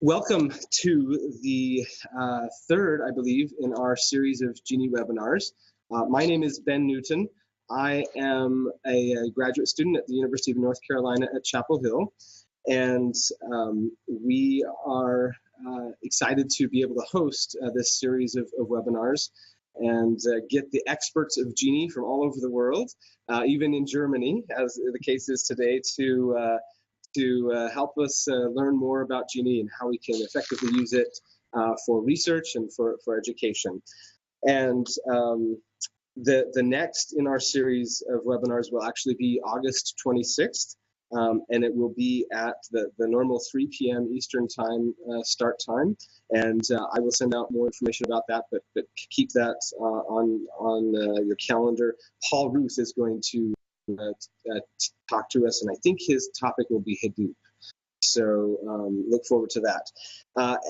Welcome to the third, I believe, in our series of GENI webinars. My name is Ben Newton. I am a graduate student at the University of North Carolina at Chapel Hill, and we are excited to be able to host this series of webinars and get the experts of GENI from all over the world, even in Germany, as the case is today, to help us learn more about GENI and how we can effectively use it for research and for education. And the next in our series of webinars will actually be August 26th, and it will be at the normal 3 p.m. Eastern time start time. And I will send out more information about that, but keep that on your calendar. Paul Ruth is going to talk to us, and I think his topic will be Hadoop. So look forward to that.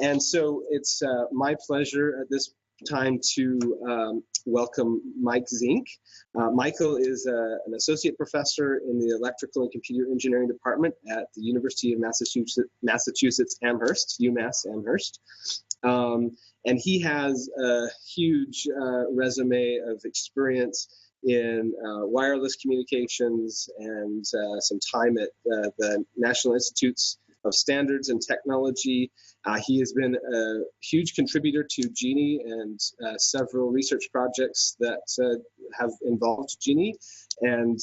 And so it's my pleasure at this time to welcome Mike Zink. Michael is an associate professor in the Electrical and Computer Engineering Department at the University of Massachusetts Amherst, UMass Amherst. And he has a huge resume of experience in wireless communications and some time at the National Institutes of Standards and Technology. He has been a huge contributor to GENI and several research projects that have involved GENI, and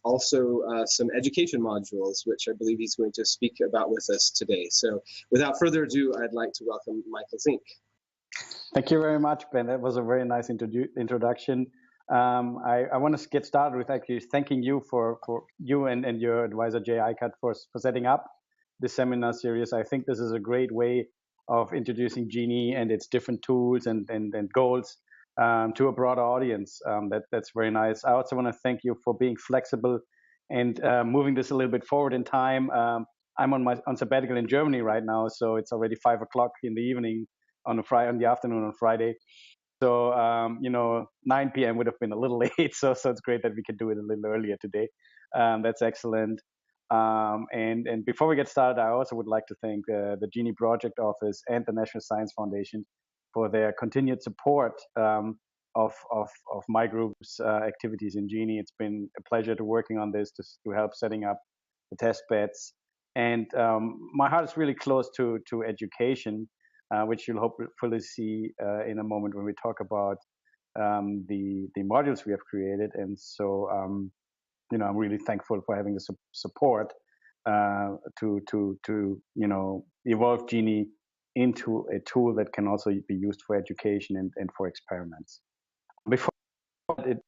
also some education modules, which I believe he's going to speak about with us today. So without further ado, I'd like to welcome Michael Zink. Thank you very much, Ben. That was a very nice introduction. I want to get started with actually thanking you for you and your advisor Jay Eichert for setting up this seminar series. I think this is a great way of introducing GENI and its different tools and goals to a broader audience. That's very nice. I also want to thank you for being flexible and moving this a little bit forward in time. I'm on sabbatical in Germany right now, so it's already 5 o'clock in the evening on the afternoon on Friday. So, 9 p.m. would have been a little late. So it's great that we could do it a little earlier today. That's excellent. And before we get started, I also would like to thank the GENI Project Office and the National Science Foundation for their continued support of my group's activities in GENI. It's been a pleasure to working on this to help setting up the test beds. And my heart is really close to education, which you'll hopefully see in a moment when we talk about the modules we have created. And so, I'm really thankful for having the support to evolve GENI into a tool that can also be used for education and for experiments. Before that, it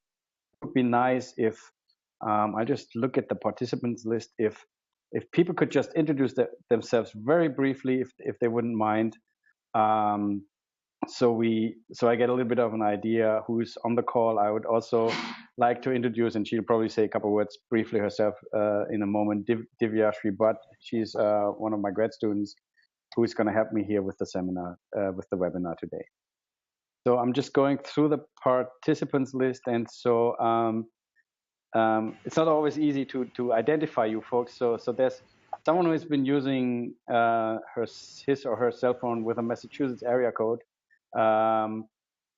would be nice if I just look at the participants list. If people could just introduce themselves very briefly, if they wouldn't mind. So I get a little bit of an idea who's on the call. I would also like to introduce, and she'll probably say a couple words briefly herself in a moment, Divya Shribhat. She's one of my grad students who's going to help me here with the seminar, with the webinar today. So I'm just going through the participants list, and so it's not always easy to identify you folks. So there's someone who has been using his or her cell phone with a Massachusetts area code.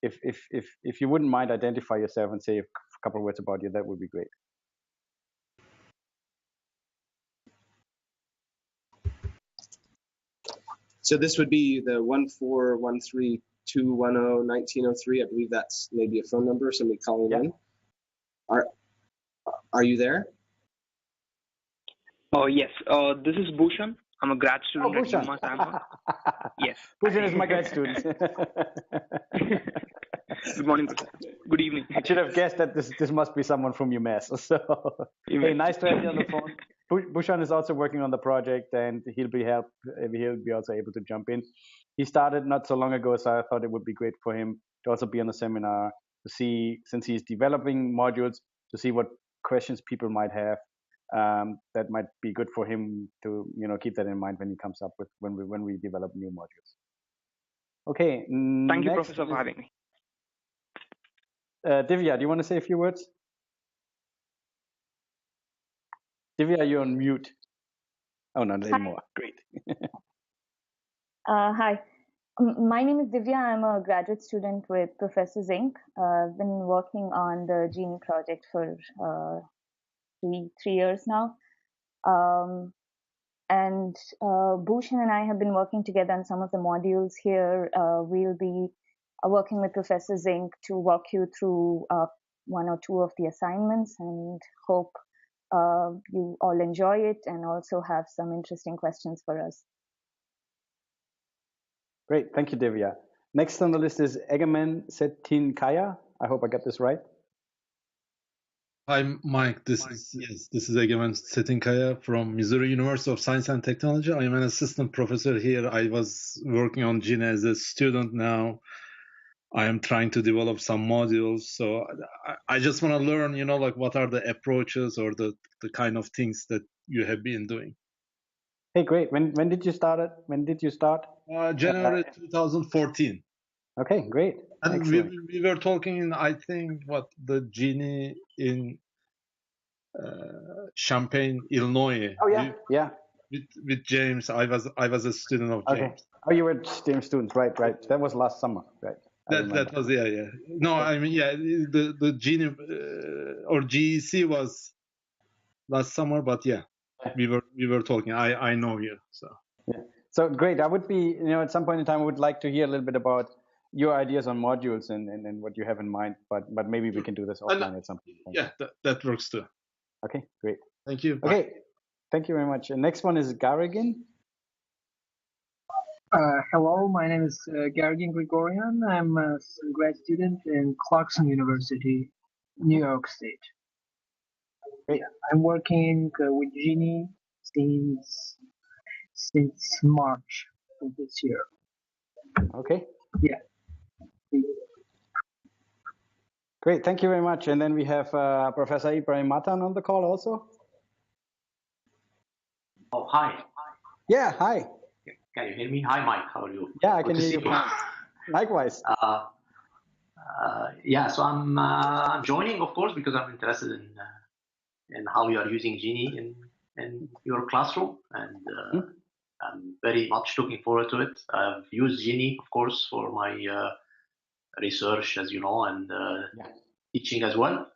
If you wouldn't mind identify yourself and say a couple of words about you, that would be great. So this would be the 14132101903. I believe that's maybe a phone number, somebody calling in. Are you there? Oh, yes. This is Bhushan. I'm a grad student at UMass Amherst. Yes. Bhushan is my grad student. Good morning, Bhushan. Good evening. I should have guessed that this must be someone from UMass. So, hey, nice to have you on the phone. Bhushan is also working on the project, and he'll be also able to jump in. He started not so long ago, so I thought it would be great for him to also be on the seminar to see, since he's developing modules, to see what questions people might have. That might be good for him to keep that in mind when he comes up with when we develop new modules. Okay. Thank you, Professor, for having me. Divya, do you want to say a few words? Divya, you're on mute. Oh, not anymore. Great. Hi, my name is Divya. I'm a graduate student with Professor Zink. I've been working on the GENI project for 3 years now. And Bhushan and I have been working together on some of the modules here. We'll be working with Professor Zink to walk you through one or two of the assignments, and hope you all enjoy it and also have some interesting questions for us. Great, thank you, Divya. Next on the list is Egemen Setinkaya. I hope I got this right. Hi, Mike. This is Egemen Setinkaya from Missouri University of Science and Technology. I am an assistant professor here. I was working on GENI as a student. Now I am trying to develop some modules. So I just want to learn, like what are the approaches or the kind of things that you have been doing. Hey, great. When did you start it? When did you start? January 2014. Okay, great. And excellent. we were talking in, I think, the GENI in Champaign, Illinois. Oh yeah, yeah. With James, I was a student of James. Okay. Oh, you were James students, right? That was last summer, right? That was yeah. No, I mean the GENI or GEC was last summer, but yeah, we were talking. I know you, so. Yeah. So great. I would be, at some point in time, I would like to hear a little bit about your ideas on modules and what you have in mind. But maybe we can do this offline at some point. Yeah, that works too. Okay, great. Thank you. Okay, bye. Thank you very much. And next one is Garrigan. Hello, my name is Garrigan Gregorian. I'm a grad student in Clarkson University, New York State. Great. Yeah, I'm working with GENI since March of this year. Okay. Yeah. Great, thank you very much. And then we have Professor Ibrahim Matan on the call also. Oh, hi. Yeah, hi. Can you hear me? Hi, Mike. How are you? Yeah, I can hear you fine. Likewise. Yeah, so I'm joining, of course, because I'm interested in how you are using GENI in your classroom, and I'm very much looking forward to it. I've used GENI, of course, for my research, as you know, and teaching as well.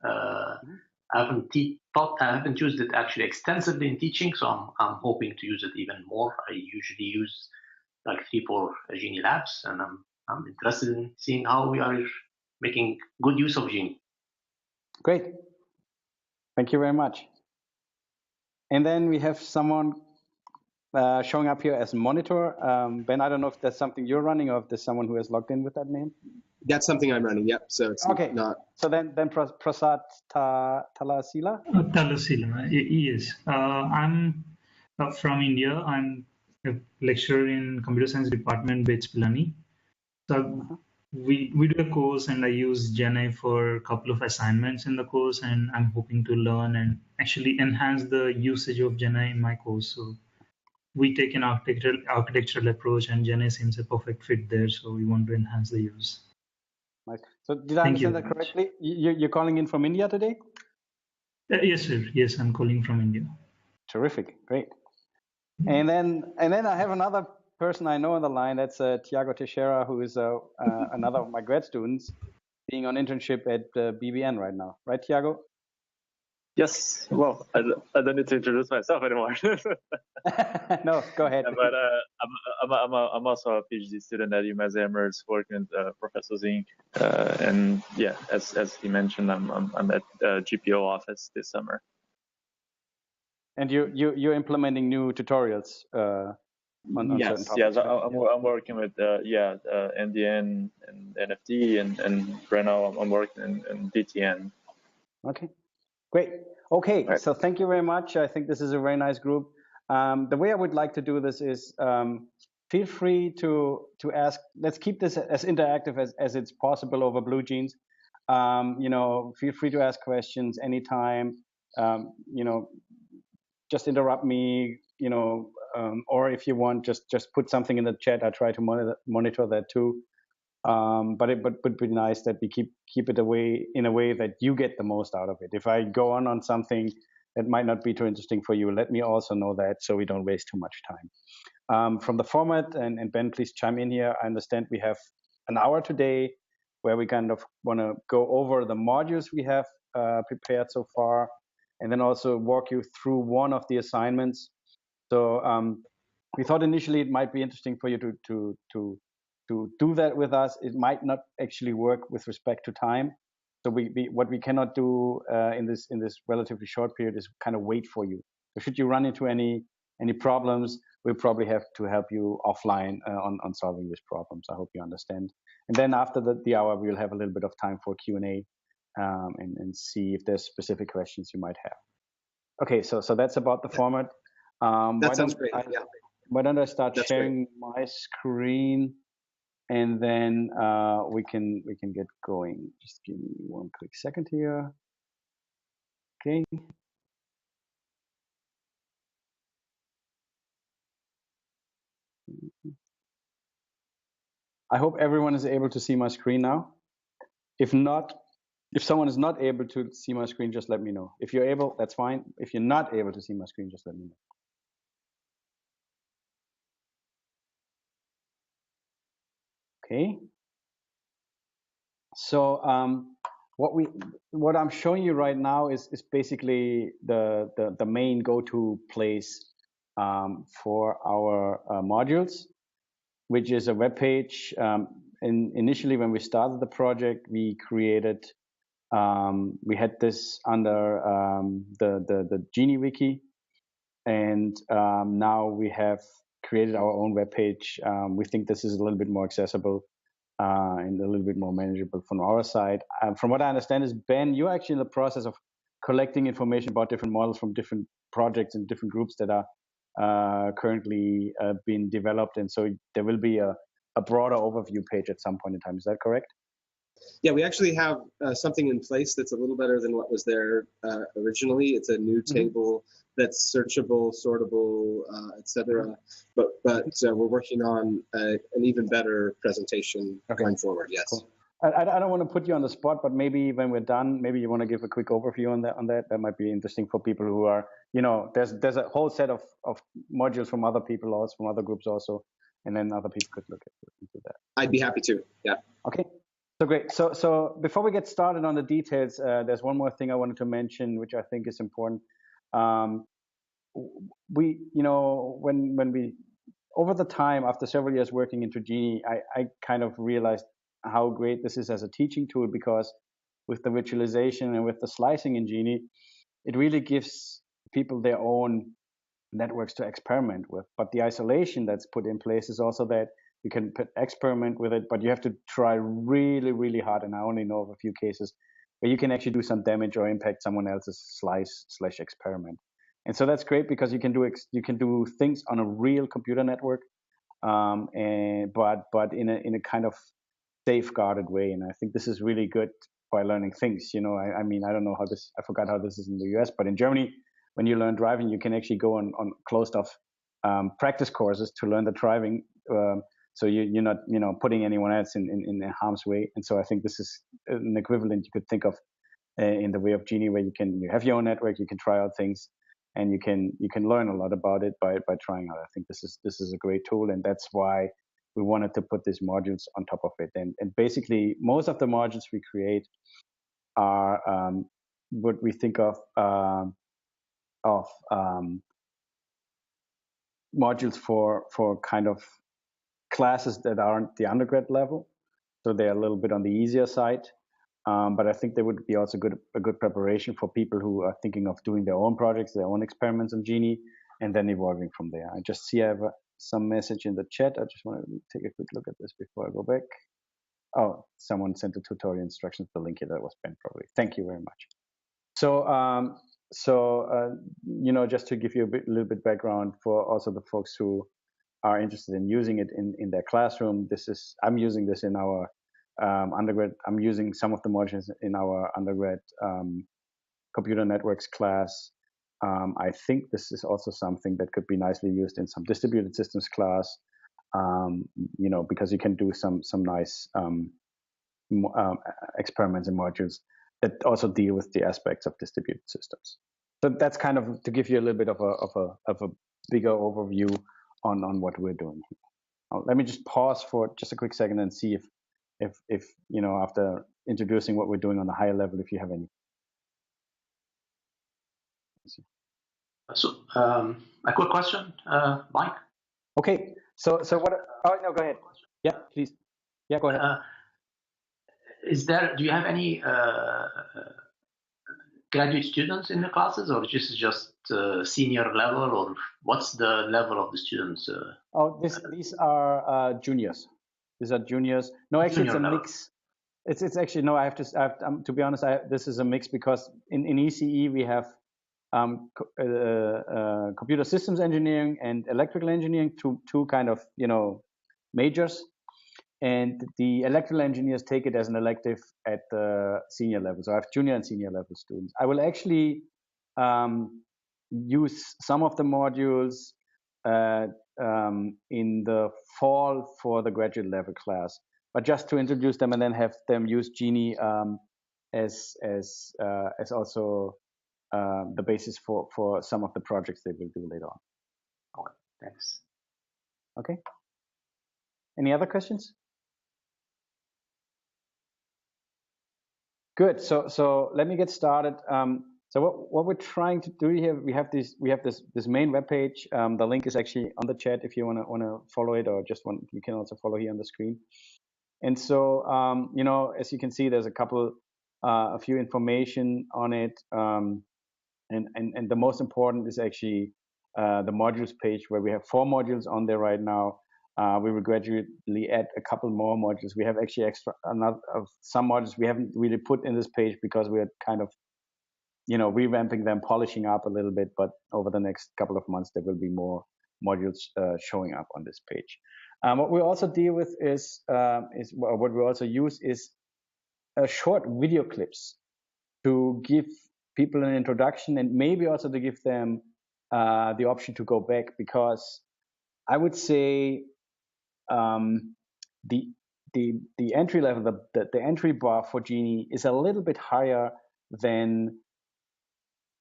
I haven't used it actually extensively in teaching, so I'm hoping to use it even more. I usually use like 3-4 GENI labs, and I'm interested in seeing how we are making good use of GENI. Great. Thank you very much. And then we have someone showing up here as monitor. Ben, I don't know if that's something you're running or if there's someone who has logged in with that name. That's something I'm running. Yep. So it's okay. Not. So then Prasad Talasila. Talasila, yes. I'm from India. I'm a lecturer in computer science department, BETS Pilani. So we do a course, and I use GENI for a couple of assignments in the course, and I'm hoping to learn and actually enhance the usage of GENI in my course. So we take an architectural approach, and GENI seems a perfect fit there. So we want to enhance the use. Nice. So did I understand that correctly? You're calling in from India today? Yes, sir. Yes, I'm calling from India. Terrific. Great. And then I have another person I know on the line. That's Tiago Teixeira, who is another of my grad students, being on internship at BBN right now. Right, Tiago? Yes. Well, I don't need to introduce myself anymore. No, go ahead. But I'm also a PhD student at UMass Amherst, working with Professor Zink. And yeah, as he mentioned, I'm at GPO office this summer. And you're implementing new tutorials on certain topics. Yes, I'm working with NDN and NFT, and right now I'm working in DTN. Okay, great. Okay, right. So thank you very much. I think this is a very nice group. The way I would like to do this is feel free to ask. Let's keep this as interactive as it's possible over BlueJeans. Feel free to ask questions anytime. Just interrupt me, or if you want, just put something in the chat. I try to monitor that too. But it would be nice that we keep it in a way that you get the most out of it. If I go on something that might not be too interesting for you, let me also know that, so we don't waste too much time. from the format, and Ben, please chime in here. I understand we have an hour today where we kind of want to go over the modules we have prepared so far, and then also walk you through one of the assignments. So we thought initially it might be interesting for you to do that with us. It might not actually work with respect to time. So what we cannot do in this relatively short period is kind of wait for you. So should you run into any problems, we'll probably have to help you offline on solving these problems. I hope you understand. And then after the hour, we'll have a little bit of time for Q&A and see if there's specific questions you might have. Okay, so that's about the format. That sounds great. Why don't I start sharing my screen, and then we can get going. Just give me one quick second here. Okay. I hope everyone is able to see my screen now. If not, if someone is not able to see my screen, just let me know. If you're able, that's fine. If you're not able to see my screen, just let me know. Okay. So what I'm showing you right now is basically the main go-to place for our modules, which is a web page. Initially, when we started the project, we created, we had this under the GENI wiki, and now we have created our own web page. We think this is a little bit more accessible and a little bit more manageable from our side. From what I understand is, Ben, you're actually in the process of collecting information about different models from different projects and different groups that are currently being developed. And so there will be a broader overview page at some point in time. Is that correct? Yeah, we actually have something in place that's a little better than what was there originally. It's a new table that's searchable, sortable, etc. But we're working on an even better presentation going forward. Yes. Cool. I don't want to put you on the spot, but maybe when we're done, maybe you want to give a quick overview on that. That might be interesting for people who are, there's a whole set of modules from other people also, from other groups also, and then other people could look into that. I'd be happy to. Yeah. Okay. So great. So before we get started on the details, there's one more thing I wanted to mention, which I think is important. We, when we, over the time, after several years working into GENI, I kind of realized how great this is as a teaching tool, because with the virtualization and with the slicing in GENI, it really gives people their own networks to experiment with. But the isolation that's put in place is also that you can experiment with it, but you have to try really, really hard. And I only know of a few cases where you can actually do some damage or impact someone else's slice/experiment. And so that's great, because you can do things on a real computer network, but in a kind of safeguarded way. And I think this is really good by learning things. I mean, I don't know how this. I forgot how this is in the US, but in Germany, when you learn driving, you can actually go on closed off practice courses to learn the driving. So you're not, putting anyone else in harm's way. And so I think this is an equivalent you could think of in the way of GENI, where you have your own network, you can try out things, and you can learn a lot about it by trying out. I think this is a great tool, and that's why we wanted to put these modules on top of it. And basically, most of the modules we create are what we think of modules for kind of classes that aren't the undergrad level, so they're a little bit on the easier side. But I think they would be also a good preparation for people who are thinking of doing their own projects, their own experiments on GENI, and then evolving from there. I just see I have some message in the chat. I just want to take a quick look at this before I go back. Oh, someone sent the tutorial instructions, the link here. That was Ben, probably. Thank you very much. So, just to give you a little bit background for also the folks who are interested in using it in their classroom. I'm using this in our undergrad. I'm using some of the modules in our undergrad computer networks class. I think this is also something that could be nicely used in some distributed systems class, because you can do some nice experiments and modules that also deal with the aspects of distributed systems. So that's kind of to give you a little bit of a bigger overview on what we're doing here. Let me just pause for just a quick second and see if after introducing what we're doing on a higher level, if you have any. So a quick question, Mike. Okay. So what? Oh no, go ahead. Yeah, please. Yeah, go ahead. Do you have any graduate students in the classes, or this is just senior level, or what's the level of the students? These are juniors. These are juniors. No, actually, it's a mix. It's actually no. I have to be honest. This is a mix because in ECE we have computer systems engineering and electrical engineering, two kind of majors, and the electrical engineers take it as an elective at the senior level. So I have junior and senior level students. I will actually use some of the modules in the fall for the graduate level class, but just to introduce them and then have them use GENI as also the basis for some of the projects they will do later on. Okay, thanks. Okay. Any other questions? Good. So let me get started. So what we're trying to do here, we have this main web page. The link is actually on the chat if you wanna follow it, or you can also follow here on the screen. And so as you can see, there's a few information on it. And the most important is actually the modules page, where we have 4 modules on there right now. We will gradually add a couple more modules. We have actually some modules we haven't really put in this page because we're kind of revamping them, polishing up a little bit. But over the next couple of months, there will be more modules showing up on this page. What we also deal with is what we also use is short video clips to give people an introduction, and maybe also to give them the option to go back, because I would say the entry level, the entry bar for GENI is a little bit higher than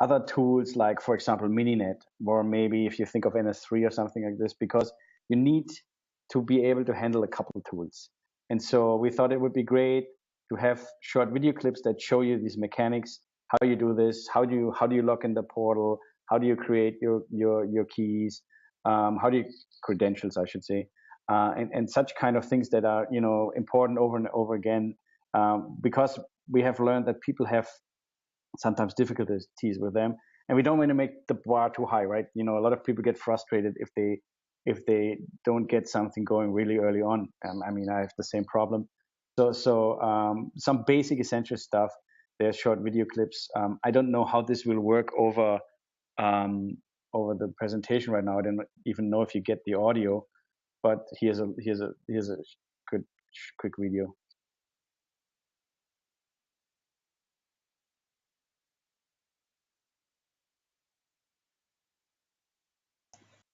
other tools, like, for example, Mininet, or maybe if you think of NS3 or something like this, because you need to be able to handle a couple of tools. And so we thought it would be great to have short video clips that show you these mechanics, how you do this, how do you log in the portal, how do you create your keys, how do you credentials, I should say, and such kind of things that are important over and over again, because we have learned that people have sometimes difficulties with them, and we don't want to make the bar too high, right? A lot of people get frustrated if they don't get something going really early on. I mean, I have the same problem. So some basic essential stuff. There's short video clips. I don't know how this will work over the presentation right now. I don't even know if you get the audio, but here's a good quick video.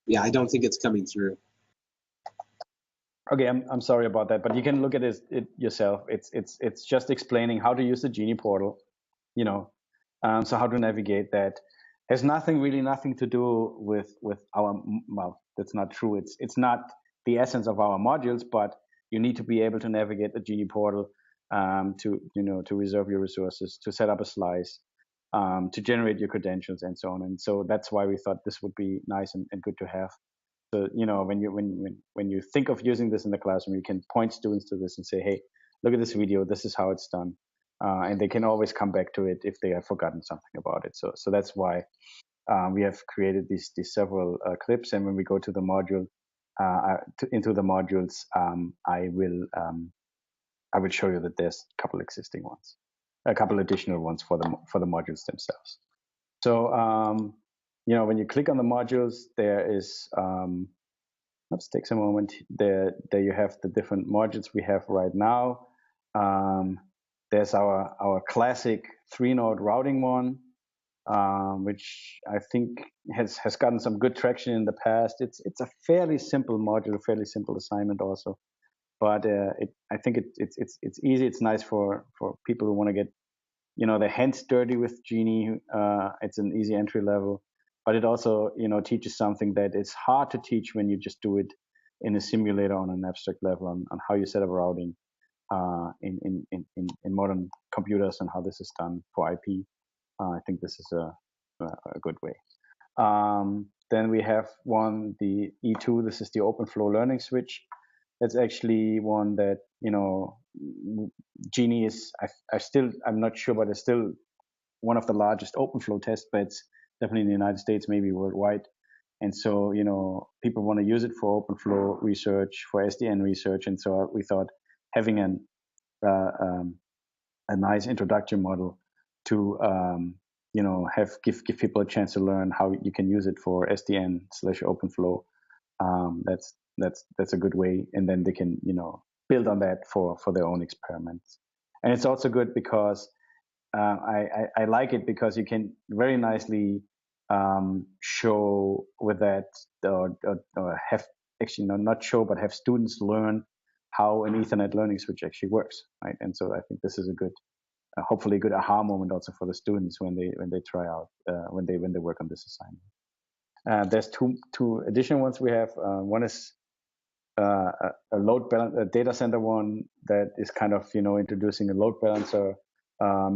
Yeah, I don't think it's coming through. Okay, I'm sorry about that, but you can look at it yourself. It's just explaining how to use the GENI portal, so how to navigate that. Has nothing to do with our, well, that's not true. It's not the essence of our modules, but you need to be able to navigate the GENI portal to reserve your resources, to set up a slice, to generate your credentials, and so on. And so that's why we thought this would be nice and good to have. So when you think of using this in the classroom, you can point students to this and say, hey, look at this video. This is how it's done, and they can always come back to it if they have forgotten something about it. So that's why we have created these several clips. And when we go to the module, into the modules, I will show you that there's a couple existing ones, a couple additional ones for the modules themselves. So when you click on the modules, there is, let's take a moment. There you have the different modules we have right now. There's our classic 3-node routing one, which I think has gotten some good traction in the past. It's a fairly simple module, a fairly simple assignment also. But I think it's easy. It's nice for people who want to get their hands dirty with GENI. It's an easy entry level. but it also, teaches something that is hard to teach when you just do it in a simulator on an abstract level on how you set up routing in modern computers and how this is done for IP. I think this is a good way. Then we have the E2. This is the open flow learning switch. That's actually one that, GENI is, I'm not sure, but it's still one of the largest open flow test beds, definitely in the United States, maybe worldwide. And so, people want to use it for open flow research, for SDN research. And so we thought having a nice introductory model to, give people a chance to learn how you can use it for SDN/open flow. That's a good way. And then they can, build on that for their own experiments. And it's also good because I like it because you can very nicely show with that, or have actually not show, but have students learn how an Ethernet learning switch actually works, right? And so I think this is a good, hopefully a good aha moment also for the students when they try out when they work on this assignment. There's two additional ones we have. One is a load balance, a data center one that is kind of introducing a load balancer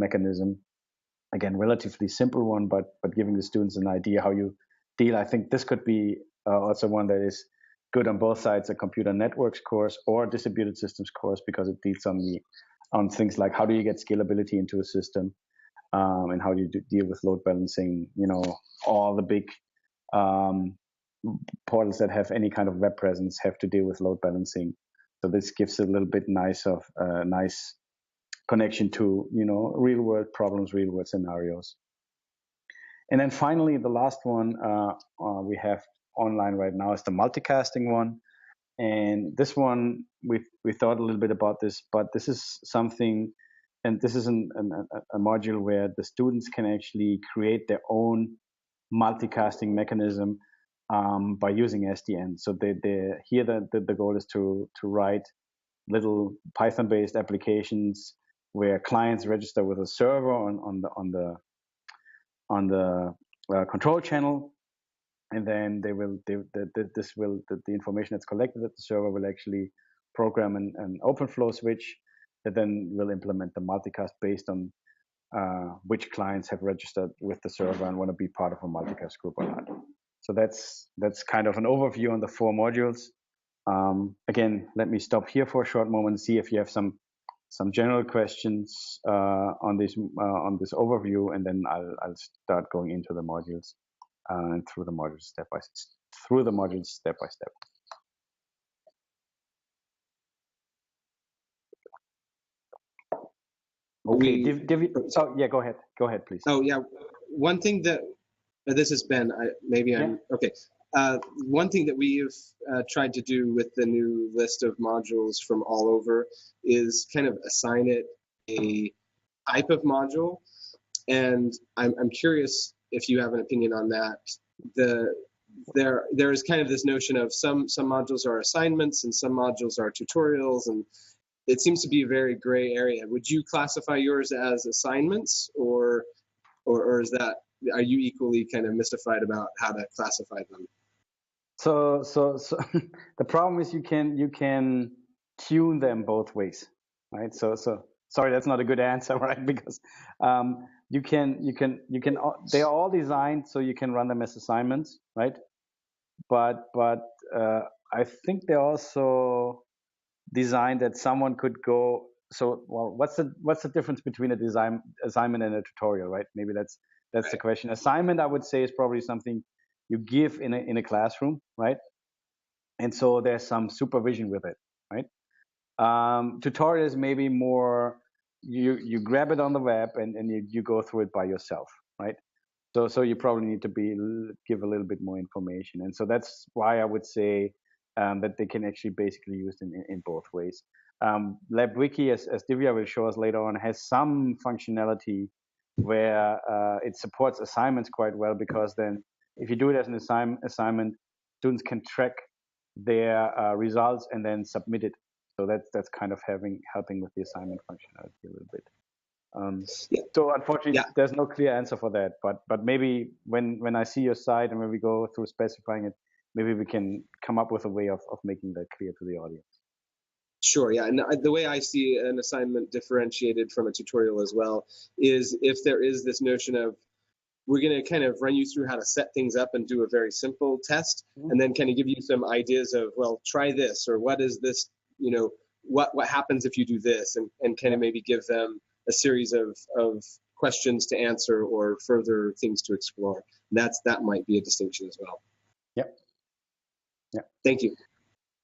mechanism. Again, relatively simple one, but giving the students an idea how you deal. I think this could be also one that is good on both sides, a computer networks course or a distributed systems course, because it deals on things like how do you get scalability into a system, and how do you deal with load balancing, all the big portals that have any kind of web presence have to deal with load balancing. So this gives a little bit nice connection to, real world problems, real world scenarios. And then finally, the last one we have online right now is the multicasting one. And this one, we thought a little bit about this, but this is something, and this is a module where the students can actually create their own multicasting mechanism by using SDN. So here the goal is to write little Python-based applications where clients register with a server on the control channel, and then the information that's collected at the server will actually program an open flow switch that then will implement the multicast based on which clients have registered with the server and want to be part of a multicast group or not. So that's kind of an overview on the 4 modules. Again, let me stop here for a short moment and see if you have some general questions on this overview, and then I'll start going into the modules and through the modules step by step. Okay, oh yeah, go ahead, please. Oh yeah, one thing that this is Ben. Okay. One thing that we've tried to do with the new list of modules from all over is kind of assign it a type of module, and I'm curious if you have an opinion on that. There is kind of this notion of some modules are assignments and some modules are tutorials, and it seems to be a very gray area. Would you classify yours as assignments, or is that, are you equally kind of mystified about how to classify them? So the problem is you can tune them both ways, right? So sorry, that's not a good answer, right? Because you can they're all designed so you can run them as assignments, right? But I think they're also designed that someone could go. So well, what's the difference between a assignment and a tutorial, right? Maybe that's the question. Assignment, I would say, is probably something you give in a classroom, right? And so there's some supervision with it, right? Tutorials maybe more you grab it on the web and you go through it by yourself, right? So you probably need to give a little bit more information, and so that's why I would say that they can actually basically use in both ways. LabWiki, as Divya will show us later on, has some functionality where it supports assignments quite well, because then if you do it as an assignment, students can track their results and then submit it. So that's kind of helping with the assignment functionality a little bit. So unfortunately, there's no clear answer for that. But maybe when I see your site and when we go through specifying it, maybe we can come up with a way of making that clear to the audience. Sure, yeah. And the way I see an assignment differentiated from a tutorial as well is if there is this notion of we're going to kind of run you through how to set things up and do a very simple test, and then kind of give you some ideas of, well, try this, or what is this, you know, what happens if you do this, and kind of maybe give them a series of questions to answer or further things to explore. That might be a distinction as well. Yep. Yeah. Thank you.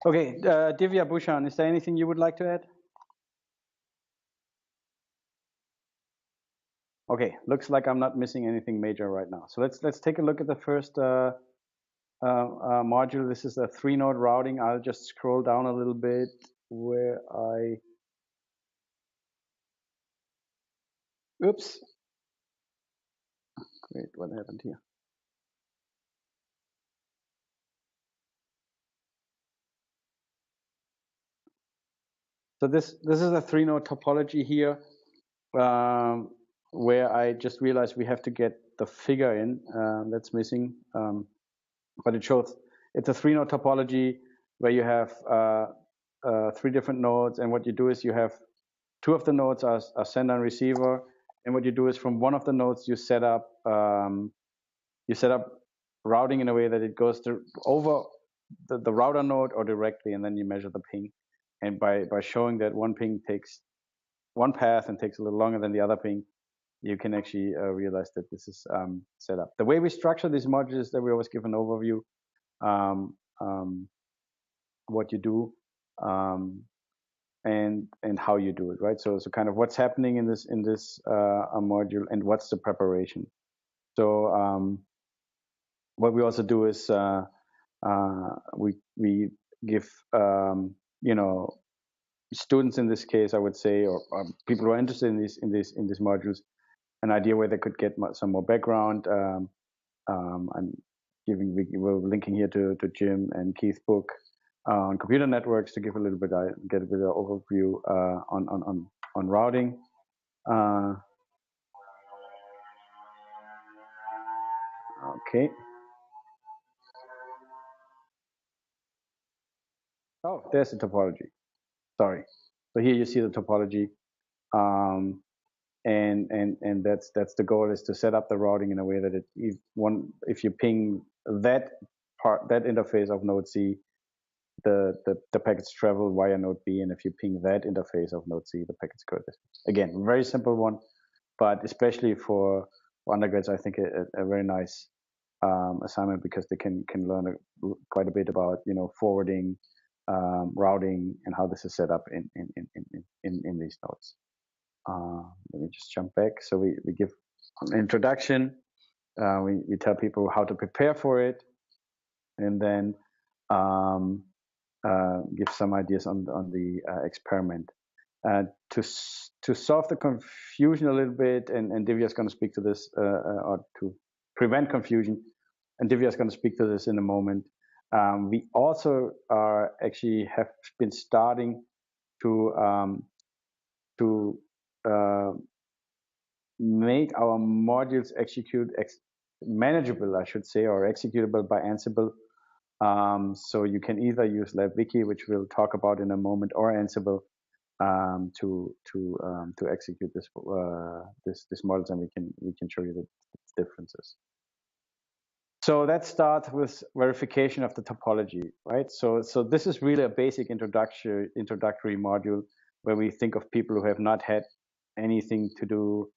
Okay, Divya, Bhushan, is there anything you would like to add? Okay, looks like I'm not missing anything major right now. So let's take a look at the first module. This is a 3-node routing. I'll just scroll down a little bit where oops. Wait, what happened here? So this is a 3-node topology here, where I just realized we have to get the figure in. That's missing, but it shows it's a 3-node topology where you have 3 different nodes, and what you do is you have 2 of the nodes are sender and receiver, and what you do is from one of the nodes you set up routing in a way that it goes over the router node or directly, and then you measure the ping. And by showing that one ping takes one path and takes a little longer than the other ping, you can actually realize that this is set up. The way we structure these modules is that we always give an overview, what you do, and how you do it, right? So kind of what's happening in this module and what's the preparation. So what we also do is we give you know, students in this case, I would say, or people who are interested in these modules, an idea where they could get some more background. I'm we're linking here to Jim and Keith's book on computer networks to give a little bit get a bit of overview on routing. Okay. Oh, there's the topology. Sorry. So here you see the topology, and that's the goal, is to set up the routing in a way that if you ping that interface of node C, the packets travel via node B, and if you ping that interface of node C, the packets go this. Again, very simple one, but especially for undergrads, I think a very nice assignment, because they can learn quite a bit about, you know, forwarding, routing, and how this is set up in these nodes. Let me just jump back. So we give an introduction. We tell people how to prepare for it, and then give some ideas on the experiment. To solve the confusion a little bit, and Divya is going to speak to this, or to prevent confusion, and Divya is going to speak to this in a moment. We also have been starting to make our modules manageable, I should say, or executable by Ansible. So you can either use LabWiki, which we'll talk about in a moment, or Ansible to execute this models, and we can show you the differences. So let's start with verification of the topology, right? So this is really a basic introductory module where we think of people who have not had anything to do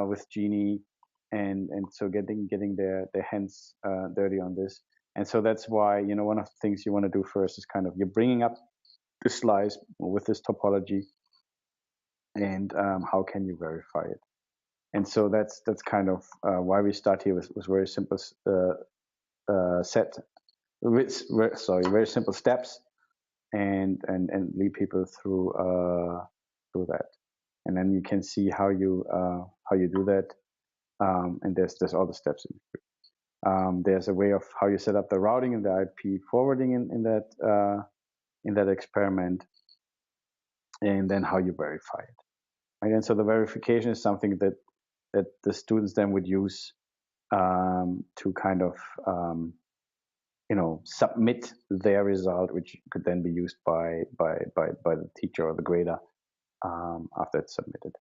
with GENI, and so getting their hands dirty on this. And so that's why, you know, one of the things you want to do first is kind of you're bringing up the slice with this topology, and how can you verify it? And so that's kind of why we start here with very simple very simple steps, and lead people through that, and then you can see how you do that, and there's all the steps in between. There's a way of how you set up the routing and the IP forwarding in that experiment, and then how you verify it. And so the verification is something that the students then would use to kind of submit their result, which could then be used by the teacher or the grader after it's submitted.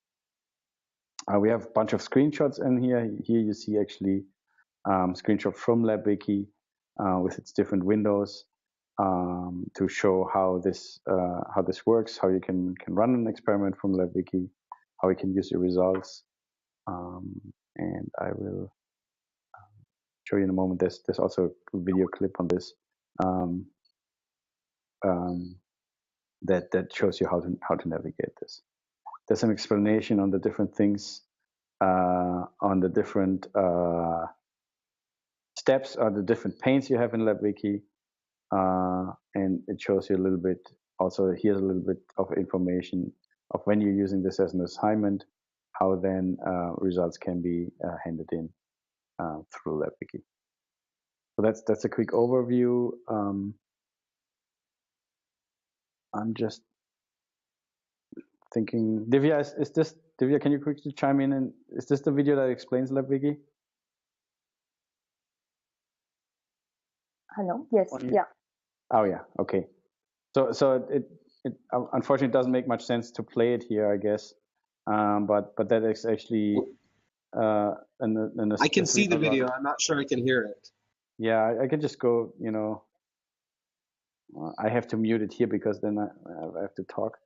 We have a bunch of screenshots in here. Here you see actually screenshot from LabWiki with its different windows to show how this works, how you can run an experiment from LabWiki, how you can use your results, and I will show you in a moment. There's also a video clip on this that shows you how to navigate this. There's some explanation on the different things, on the different steps or the different panes you have in LabWiki, and it shows you a little bit. Also, here's a little bit of information of when you're using this as an assignment, how then results can be handed in through LabWiki. So that's a quick overview. I'm just thinking, Divya, is this Divya? Can you quickly chime in? And is this the video that explains LabWiki? Hello. Yes. Yeah. Oh yeah. Okay. So it unfortunately doesn't make much sense to play it here, I guess. But that is actually I can see the video. I'm not sure I can hear it. Yeah, I can just go. I have to mute it here because then I have to talk.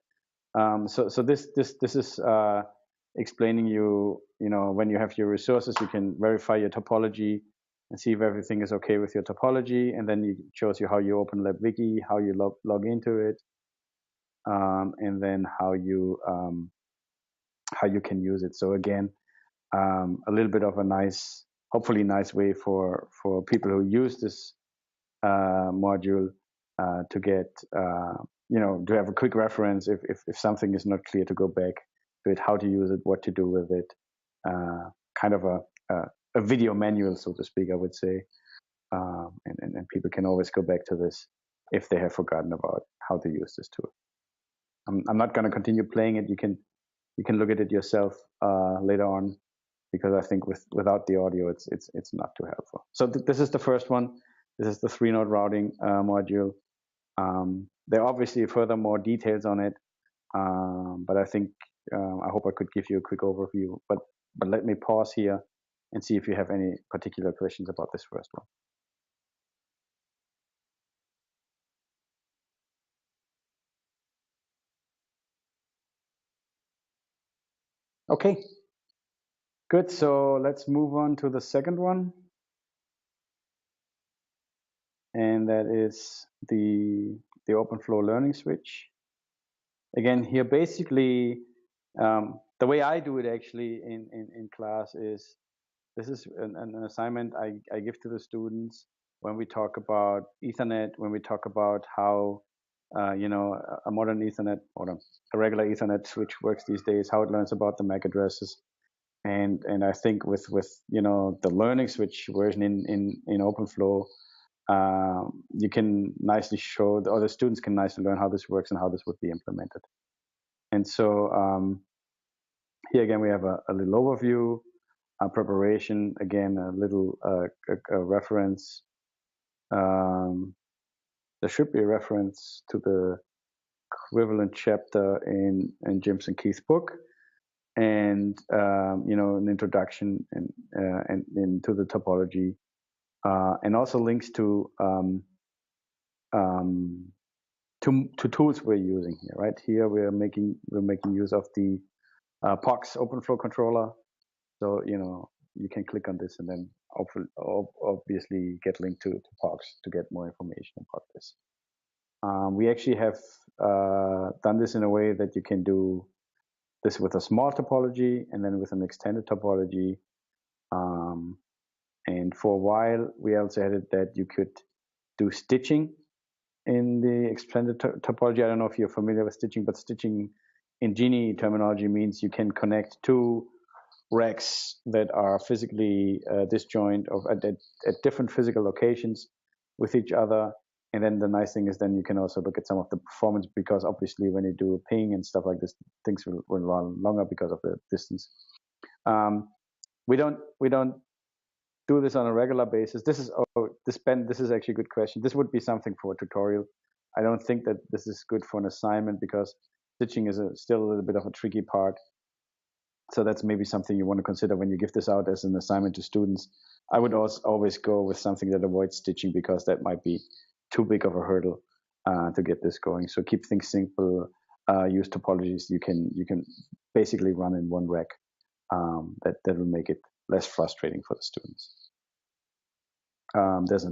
So this is explaining when you have your resources, you can verify your topology and see if everything is okay with your topology, and then it shows you how you open LabWiki, how you log into it, and then how you can use it. So again, a little bit of a hopefully nice way for people who use this module to get to have a quick reference if something is not clear, to go back to it, how to use it, what to do with it, kind of a video manual, so to speak, I would say, and people can always go back to this if they have forgotten about how to use this tool. I'm not going to continue playing it. You can look at it yourself later on, because I think without the audio it's not too helpful. So this is the first one. This is the 3-node routing module. There are obviously further more details on it, but I think I hope I could give you a quick overview. But let me pause here and see if you have any particular questions about this first one. Okay, good. So let's move on to the second one, and that is the OpenFlow learning switch. Again, here basically the way I do it actually in class is, this is an assignment I give to the students when we talk about Ethernet, when we talk about how a modern Ethernet or a regular Ethernet switch works these days, how it learns about the MAC addresses, and I think with the learning switch version in OpenFlow, you can nicely show, or the students can nicely learn how this works and how this would be implemented. And so here again we have a little overview. Preparation, again, a little a reference. There should be a reference to the equivalent chapter in Jim's and Keith's book, and an introduction and into the topology, and also links to tools we're using here. Right here, we're making use of the POX OpenFlow controller. So you can click on this and then obviously get linked to POX to get more information about this. We actually have done this in a way that you can do this with a small topology and then with an extended topology. And for a while, we also had it that you could do stitching in the extended topology. I don't know if you're familiar with stitching, but stitching in GENI terminology means you can connect two racks that are physically disjoint at different physical locations with each other, And then the nice thing is then you can also look at some of the performance, because obviously when you do ping and stuff like this, things will run longer because of the distance. We don't do this on a regular basis. This is actually a good question. This would be something for a tutorial. I don't think that this is good for an assignment, because stitching is still a little bit of a tricky part. So that's maybe something you want to consider when you give this out as an assignment to students. I would also always go with something that avoids stitching, because that might be too big of a hurdle to get this going. So keep things simple. Use topologies you can basically run in one rack. That will make it less frustrating for the students.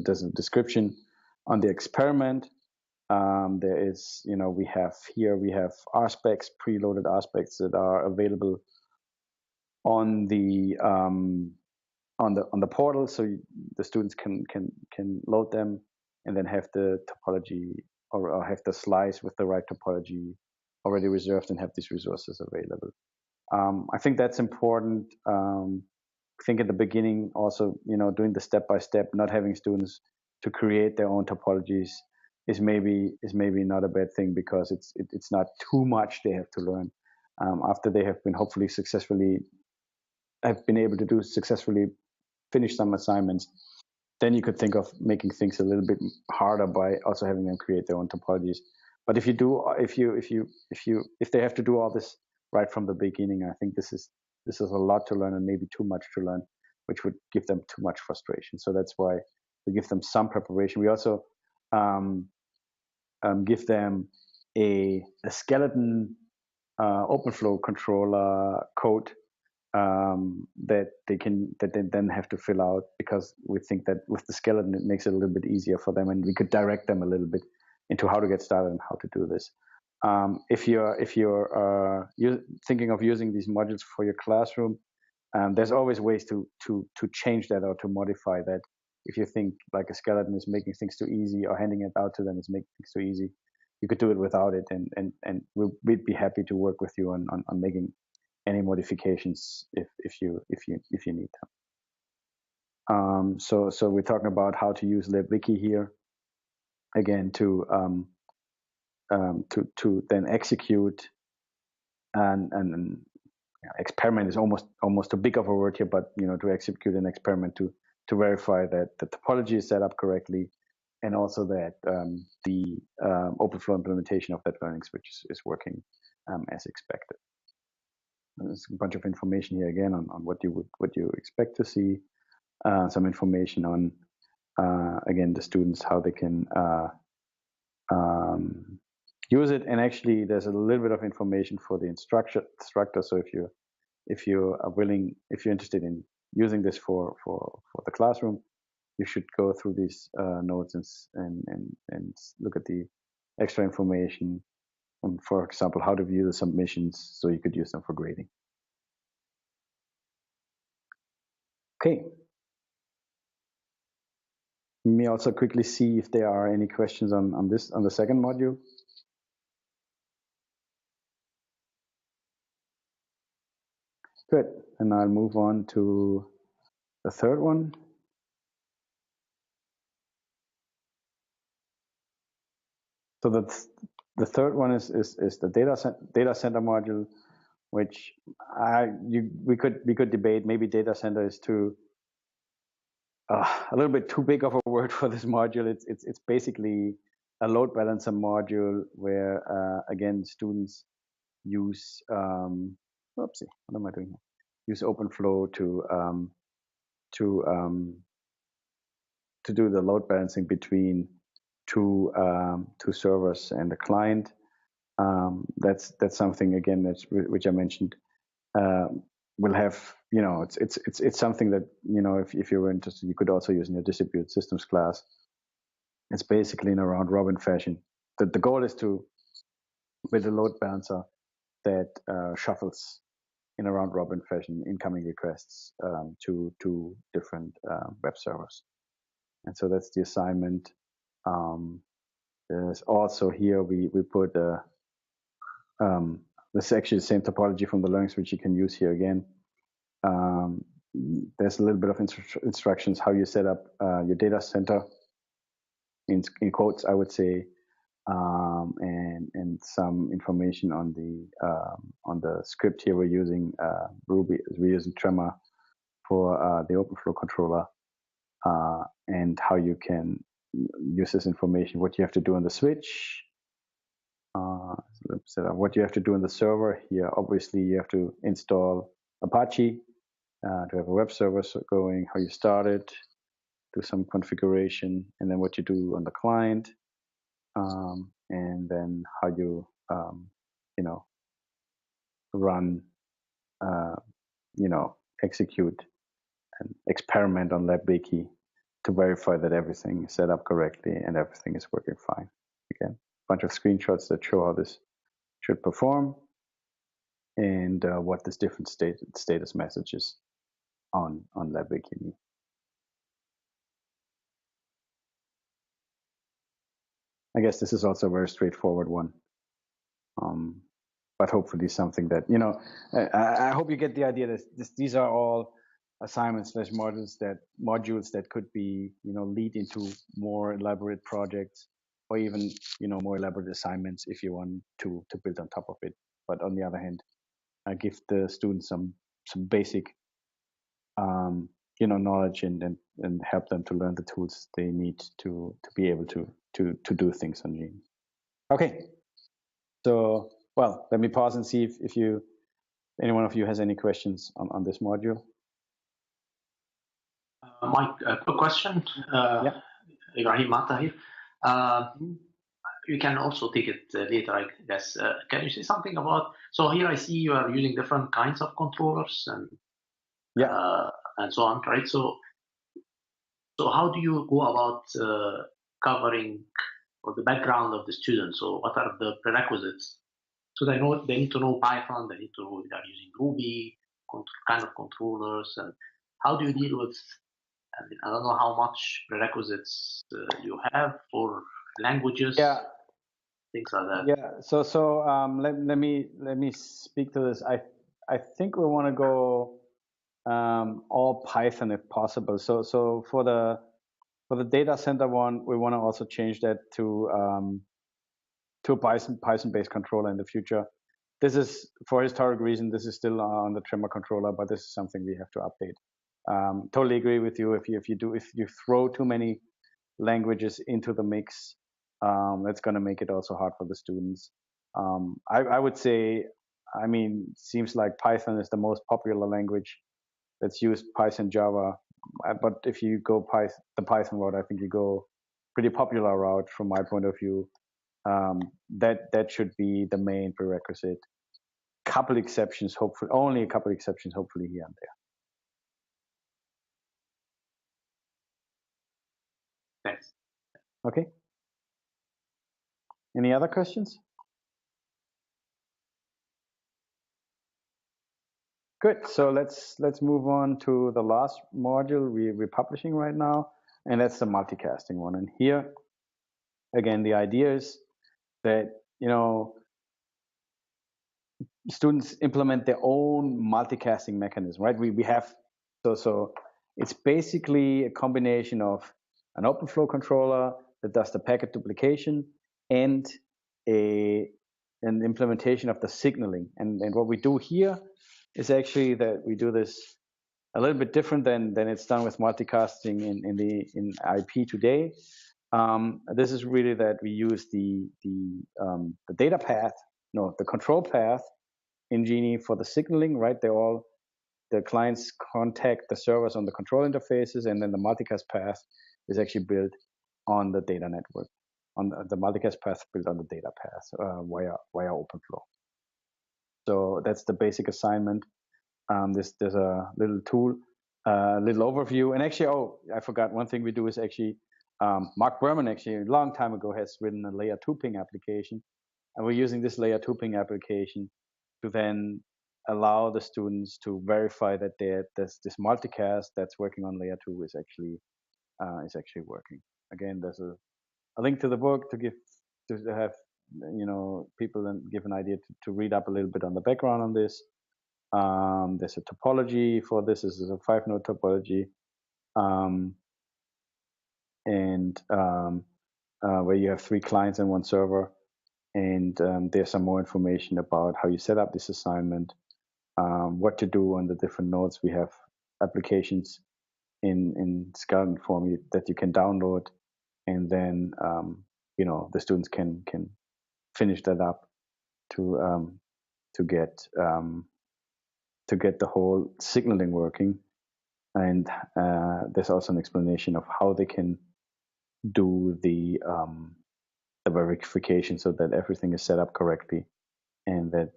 There's a description on the experiment. There is, we have RSpecs, preloaded RSpecs that are available on the portal, so the students can load them and then have the topology or have the slice with the right topology already reserved and have these resources available. I think that's important. I think at the beginning also, doing the step-by-step, not having students to create their own topologies is maybe not a bad thing, because it's not too much they have to learn. After they have been hopefully able to successfully finish some assignments, then you could think of making things a little bit harder by also having them create their own topologies. But if they have to do all this right from the beginning, I think this is a lot to learn, and maybe too much to learn, which would give them too much frustration. So that's why we give them some preparation. We also give them a skeleton OpenFlow controller code that they then have to fill out, because we think that with the skeleton it makes it a little bit easier for them, and we could direct them a little bit into how to get started and how to do this. If you're thinking of using these modules for your classroom, there's always ways to change that or to modify that. If you think like a skeleton is making things too easy, or handing it out to them is making things too easy, you could do it without it, and we'd be happy to work with you on making any modifications if you need them. So we're talking about how to use LibWiki here again to then execute and experiment is almost too big of a word here, but to execute an experiment to verify that the topology is set up correctly, and also that the OpenFlow implementation of that learning switch is working as expected. There's a bunch of information here again on what you expect to see. Some information on again the students, how they can use it, and actually there's a little bit of information for the instructor. So if you're interested in using this for the classroom, you should go through these notes and look at the extra information. For example, how to view the submissions, so you could use them for grading. Okay. Let me also quickly see if there are any questions on the second module. Good, and I'll move on to the third one. So the third one is the data center module, which we could debate. Maybe data center is a little bit too big of a word for this module. It's basically a load balancer module where again students use what am I doing here? Use OpenFlow to do the load balancing between two servers and a client. That's something again which I mentioned. Will have it's something that if you were interested, you could also use in your distributed systems class. It's basically in a round robin fashion. The goal is to build a load balancer that shuffles in a round robin fashion incoming requests to different web servers. And so that's the assignment. There's also here we put this is actually the same topology from the learning switch you can use here again. There's a little bit of instructions how you set up your data center. in quotes, I would say, and some information on the script here. We're using Ruby. We're using Tremor for the OpenFlow controller, and how you can use this information. What you have to do on the switch. What you have to do in the server here. Obviously, you have to install Apache to have a web server going. How you start it, do some configuration, and then what you do on the client, and then how you run, execute and experiment on LabWiki to verify that everything is set up correctly and everything is working fine. Again, a bunch of screenshots that show how this should perform and what this different status messages on LabWiki mean. I guess this is also a very straightforward one, but hopefully something that, I hope you get the idea that these are all assignments / modules that could be, lead into more elaborate projects or even, more elaborate assignments if you want to build on top of it. But on the other hand, give the students some basic, knowledge and help them to learn the tools they need to be able to do things on GENI. Okay, so well, let me pause and see if any one of you has any questions on this module. Mike, a quick question. Yeah. Ibrahim Mata here. You can also take it later, I guess. Can you say something about? So here I see you are using different kinds of controllers and and so on, right? So how do you go about covering or the background of the student? So what are the prerequisites? So they need to know Python. They need to know they are using Ruby kind of controllers. And how do you deal with? I don't know how much prerequisites you have for languages. Yeah. Things like that. Yeah. So let me speak to this. I think we want to go all Python if possible. So for the data center one, we want to also change that to a Python-based controller in the future. This is for historic reason. This is still on the Tremor controller, but this is something we have to update. Totally agree with you. If you throw too many languages into the mix, that's going to make it also hard for the students. I would say, seems like Python is the most popular language that's used, Python, Java. But if you go the Python route, I think you go pretty popular route from my point of view. That should be the main prerequisite. Couple exceptions, hopefully, only a couple exceptions, hopefully here and there. Thanks. Okay. Any other questions? Good. So let's move on to the last module we're publishing right now, and that's the multicasting one. And here, again, the idea is that students implement their own multicasting mechanism, right? We have so it's basically a combination of an OpenFlow controller that does the packet duplication and an implementation of the signaling. And what we do here is actually that we do this a little bit different than it's done with multicasting in IP today. This is really that we use the data path, the control path in GENI for the signaling, right? The clients contact the servers on the control interfaces, and then the multicast path is actually built on the data network, on the multicast path built on the data path via OpenFlow. So that's the basic assignment. There's a little tool, little overview, and actually, I forgot one thing we do is actually Mark Berman actually a long time ago has written a layer 2 ping application, and we're using this layer 2 ping application to then allow the students to verify that this multicast that's working on layer 2 is actually working. Again, there's a link to the book to have people and give an idea to read up a little bit on the background on this. There's a topology for this. This is a 5-node topology, and where you have 3 clients and 1 server. And there's some more information about how you set up this assignment, what to do on the different nodes. We have applications in skeleton form that you can download, and then the students can finish that up to get the whole signaling working. And there's also an explanation of how they can do the verification so that everything is set up correctly and that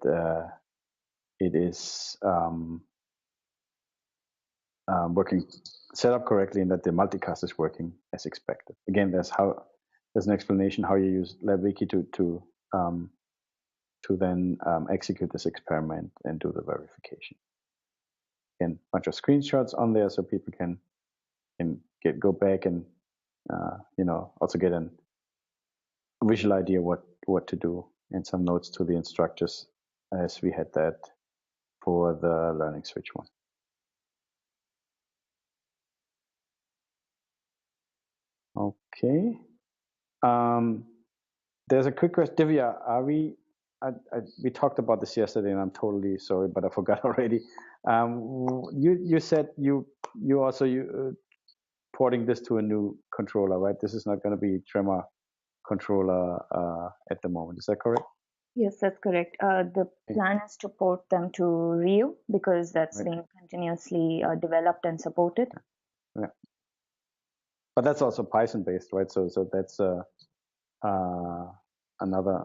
it is working set up correctly and that the multicast is working as expected. Again, there's an explanation how you use LabWiki to then execute this experiment and do the verification. Again, a bunch of screenshots on there so people can go back and also get a visual idea what to do, and some notes to the instructors as we had that for the learning switch one. Okay. There's a quick question. Divya, we talked about this yesterday, and I'm totally sorry, but I forgot already. You said you also porting this to a new controller, right? This is not going to be tremor controller at the moment. Is that correct? Yes, that's correct. The plan is to port them to Rio because that's being continuously developed and supported. Yeah. But that's also Python based, right? So that's another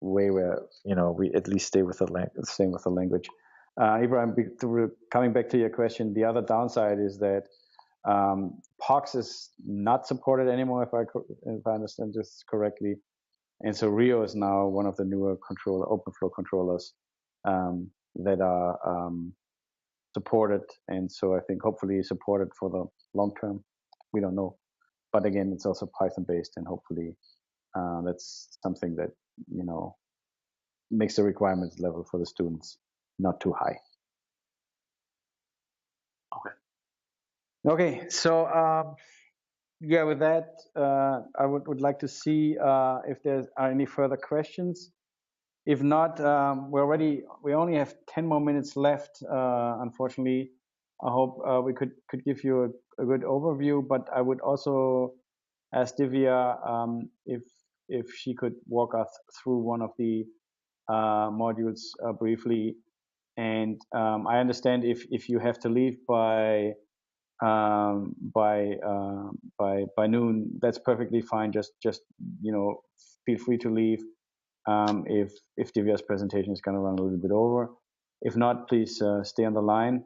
way where we at least stay with the language. Ibrahim, coming back to your question, the other downside is that POX is not supported anymore, if I understand this correctly, and so Rio is now one of the newer OpenFlow controllers that are supported, and so I think hopefully supported for the long term. We don't know, but again, it's also Python based, and hopefully that's something that makes the requirements level for the students not too high. Okay, so yeah, with that, I would like to see if there are any further questions. If not, we only have 10 more minutes left. Unfortunately, I hope we could give you a good overview, but I would also ask Divya if she could walk us through one of the modules briefly. And I understand if you have to leave by noon, that's perfectly fine. Just feel free to leave if Divya's presentation is going to run a little bit over. If not, please stay on the line,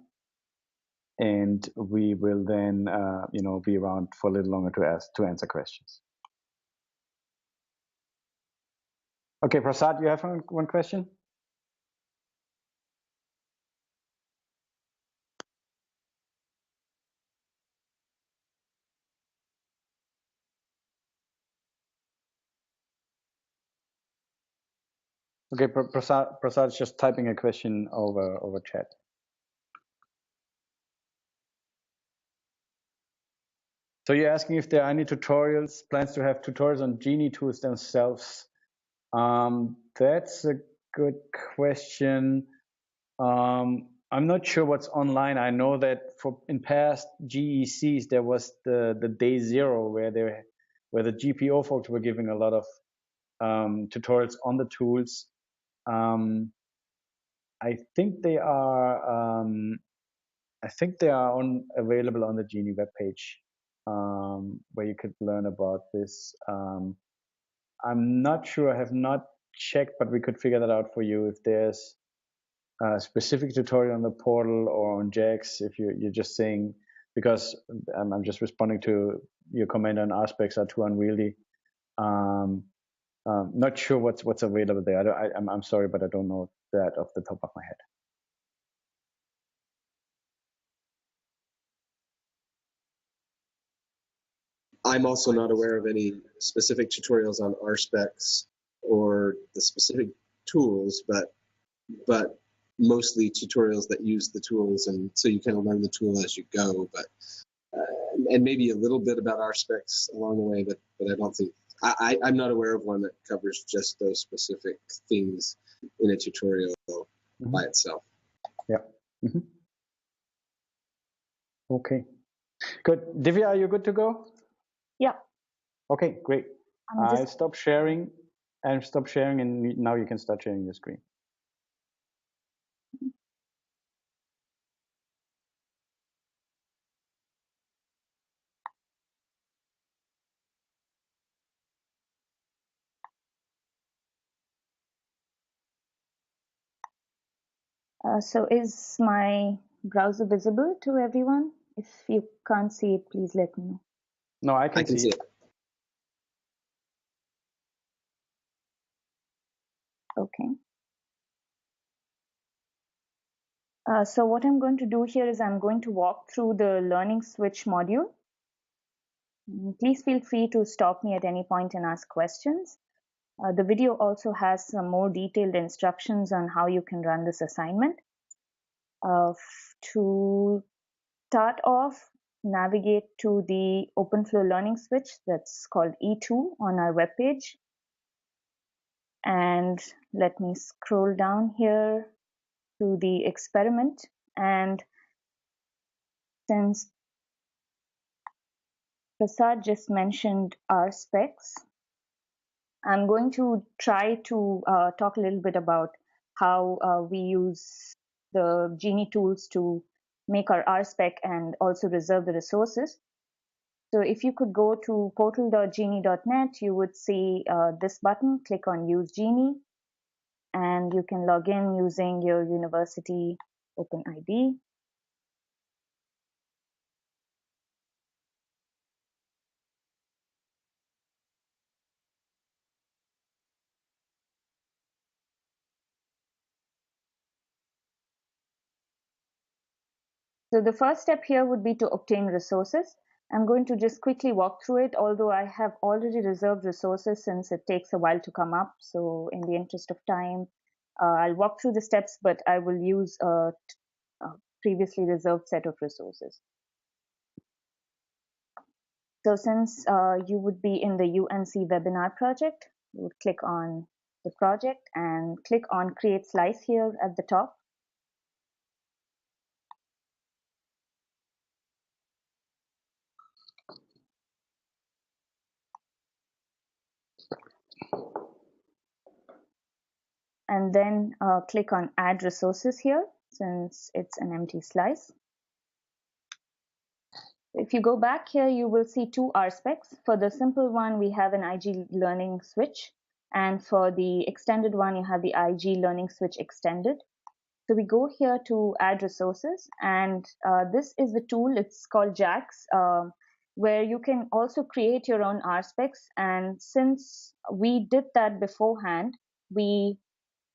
and we will then be around for a little longer to answer questions. Okay, Prasad, you have one question? Okay, Prasad is just typing a question over chat. So you're asking if there are any plans to have tutorials on GENI tools themselves. That's a good question. I'm not sure what's online. I know that in past GECs there was the day 0 where the GPO folks were giving a lot of tutorials on the tools. I think they are available on the GENI webpage where you could learn about this. I'm not sure. I have not checked, but we could figure that out for you if there's a specific tutorial on the portal or on JAX. If you're just saying, because I'm just responding to your comment on aspects are too unwieldy. Not sure what's available there. I'm sorry, but I don't know that off the top of my head. I'm also not aware of any specific tutorials on RSpecs or the specific tools, but mostly tutorials that use the tools, and so you kind of learn the tool as you go. But and maybe a little bit about RSpecs along the way, but I don't think I'm not aware of one that covers just those specific things in a tutorial by itself. Yeah. Okay. Good. Divya, are you good to go? Yeah. Okay, great. I stop sharing and now you can start sharing your screen. So is my browser visible to everyone? If you can't see it, please let me know. No, I can see it. Okay. So what I'm going to do here is I'm going to walk through the learning switch module. Please feel free to stop me at any point and ask questions. The video also has some more detailed instructions on how you can run this assignment. To start off, navigate to the OpenFlow learning switch that's called E2 on our webpage. And let me scroll down here to the experiment. And since Prasad just mentioned our specs, I'm going to try to talk a little bit about how we use the GENI tools to make our RSpec and also reserve the resources. So if you could go to portal.geni.net, you would see this button, click on Use GENI, and you can log in using your university OpenID. So the first step here would be to obtain resources. I'm going to just quickly walk through it, although I have already reserved resources since it takes a while to come up. So in the interest of time, I'll walk through the steps, but I will use a previously reserved set of resources. So since you would be in the UNC webinar project, you would click on the project and click on Create Slice here at the top. And then click on Add Resources here, since it's an empty slice. If you go back here, you will see two RSpecs. For the simple one, we have an IG Learning Switch. And for the extended one, you have the IG Learning Switch Extended. So we go here to Add Resources. And this is the tool. It's called JAX, where you can also create your own RSpecs. And since we did that beforehand, we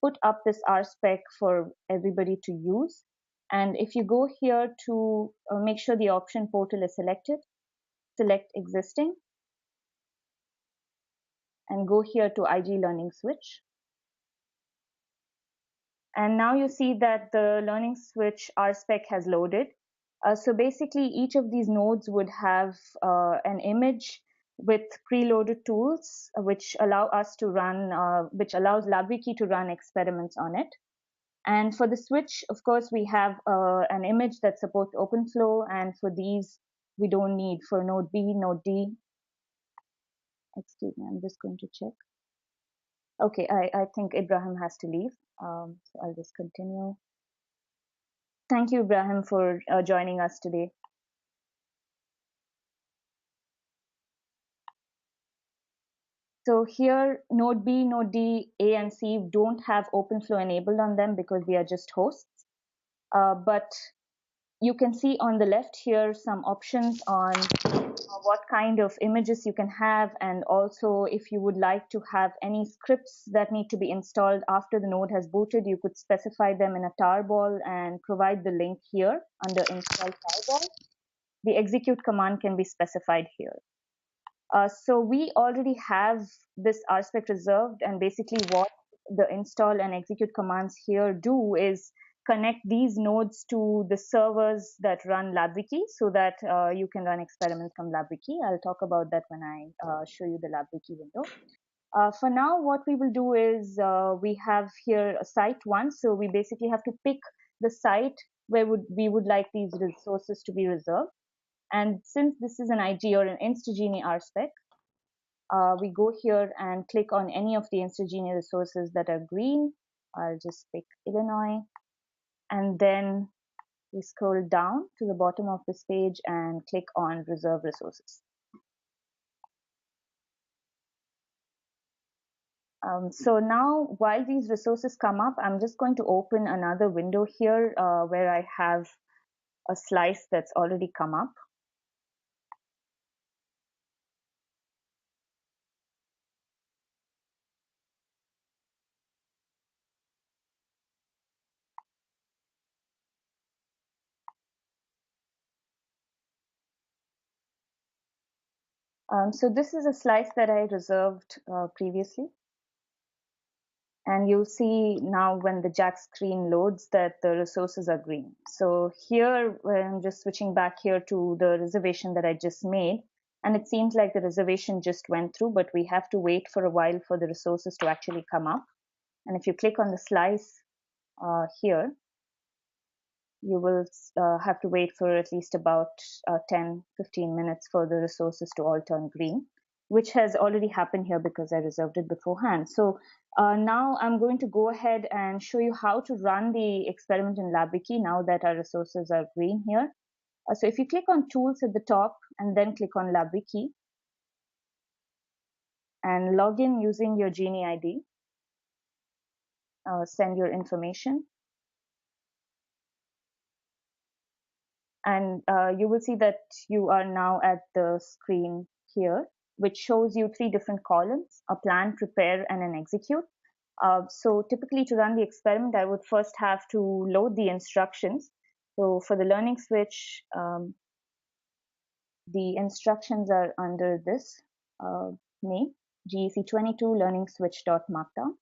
put up this RSpec for everybody to use. And if you go here to make sure the option portal is selected, select existing, and go here to IG Learning Switch. And now you see that the Learning Switch RSpec has loaded. So basically, each of these nodes would have an image with preloaded tools, which allow us to run, which allows LibraryKey to run experiments on it. And for the switch, of course, we have an image that supports OpenFlow, and for these, we don't need for node B, node D. Excuse me, I'm just going to check. Okay, I think Ibrahim has to leave, so I'll just continue. Thank you, Ibrahim, for joining us today. So here, node B, node D, A, and C don't have OpenFlow enabled on them because they are just hosts. But you can see on the left here some options on what kind of images you can have, and also if you would like to have any scripts that need to be installed after the node has booted, you could specify them in a tarball and provide the link here under install tarball. The execute command can be specified here. So we already have this RSpec reserved, and basically what the install and execute commands here do is connect these nodes to the servers that run LabWiki so that you can run experiments from LabWiki. I'll talk about that when I show you the LabWiki window. For now, what we will do is we have here a site one. So we basically have to pick the site where we would like these resources to be reserved. And since this is an IG or an InstaGenie RSpec, we go here and click on any of the InstaGenie resources that are green. I'll just pick Illinois. And then we scroll down to the bottom of this page and click on Reserve Resources. So now, while these resources come up, I'm just going to open another window here where I have a slice that's already come up. So this is a slice that I reserved previously. And you'll see now when the Jack screen loads that the resources are green. So here, I'm just switching back here to the reservation that I just made. And it seems like the reservation just went through, but we have to wait for a while for the resources to actually come up. And if you click on the slice here, you will have to wait for at least about 10-15 minutes for the resources to all turn green, which has already happened here because I reserved it beforehand. So now I'm going to go ahead and show you how to run the experiment in LabWiki now that our resources are green here. So if you click on Tools at the top and then click on LabWiki and log in using your GENI ID, send your information. And you will see that you are now at the screen here, which shows you 3 different columns: a plan, prepare, and an execute. So typically to run the experiment, I would first have to load the instructions. So for the learning switch, the instructions are under this name, GEC22 learning switch.markdown.